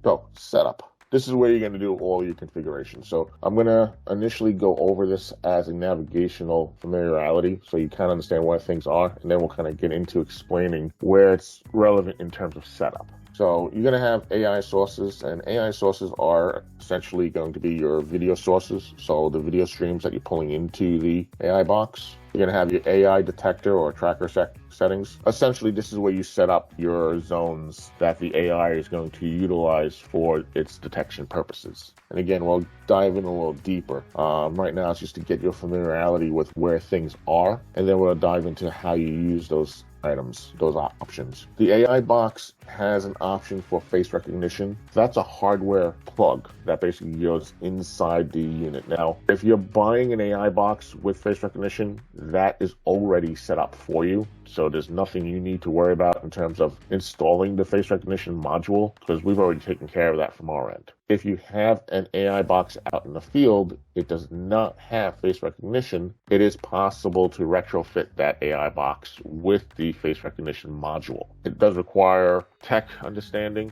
So setup. This is where you're going to do all your configuration. So I'm going to initially go over this as a navigational familiarity so you kind of understand where things are, and then we'll kind of get into explaining where it's relevant in terms of setup. So you're going to have AI sources, and AI sources are essentially going to be your video sources. So the video streams that you're pulling into the AI box. You're going to have your AI detector or tracker settings. Essentially, this is where you set up your zones that the AI is going to utilize for its detection purposes. And again, we'll dive in a little deeper. Right now, it's just to get your familiarity with where things are, and then we'll dive into how you use those items, those options. The AI box has an option for face recognition. That's a hardware plug that basically goes inside the unit. Now, if you're buying an AI box with face recognition, that is already set up for you. So there's nothing you need to worry about in terms of installing the face recognition module, because we've already taken care of that from our end. If you have an AI box out in the field, it does not have face recognition. It is possible to retrofit that AI box with the face recognition module. It does require tech understanding.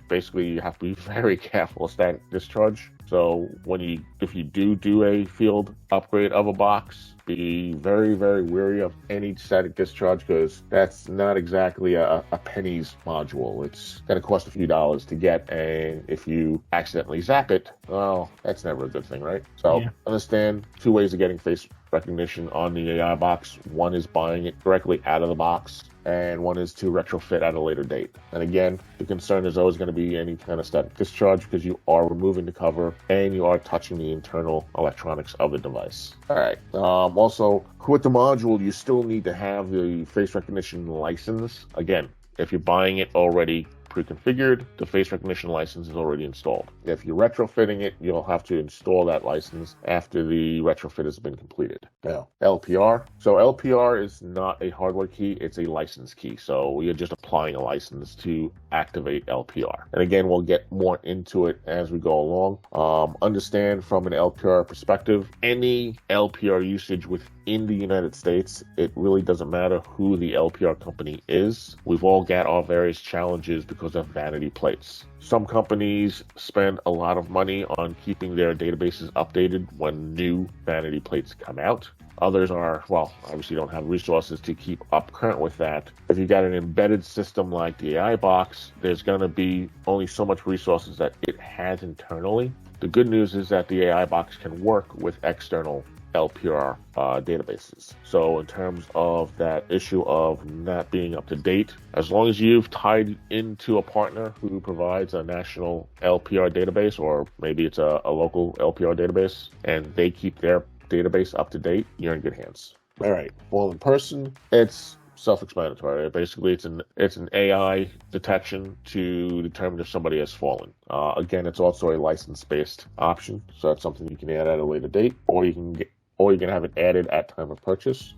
Basically you have to be very careful of static discharge. So if you do a field upgrade of a box, be very, very wary of any static discharge, because that's not exactly a penny's module. It's going to cost a few dollars to get, and if you accidentally zap it, well, that's never a good thing, right? So Understand two ways of getting face recognition on the AI box. One is buying it directly out of the box, and one is to retrofit at a later date. And again, the concern is always going to be any kind of static discharge, because you are removing the cover and you are touching the internal electronics of the device. All right. Also, with the module, you still need to have the face recognition license. Again, if you're buying it already pre-configured, the face recognition license is already installed. If you're retrofitting it, you'll have to install that license after the retrofit has been completed. Now, LPR. So LPR is not a hardware key, it's a license key. So you're just applying a license to activate LPR. And again, we'll get more into it as we go along. Understand from an LPR perspective, any LPR usage within the United States, it really doesn't matter who the LPR company is. We've all got our various challenges because of vanity plates. Some companies spend a lot of money on keeping their databases updated when new vanity plates come out. Others obviously don't have resources to keep up current with that. If you've got an embedded system like the AI box, there's going to be only so much resources that it has internally. The good news is that the AI box can work with external LPR databases. So in terms of that issue of not being up to date, as long as you've tied into a partner who provides a national LPR database, or maybe it's a local LPR database, and they keep their database up to date, you're in good hands. All right, fallen person, it's self-explanatory. Basically, it's an AI detection to determine if somebody has fallen. Again, it's also a license-based option, so that's something you can add at a later date, or you can have it added at time of purchase.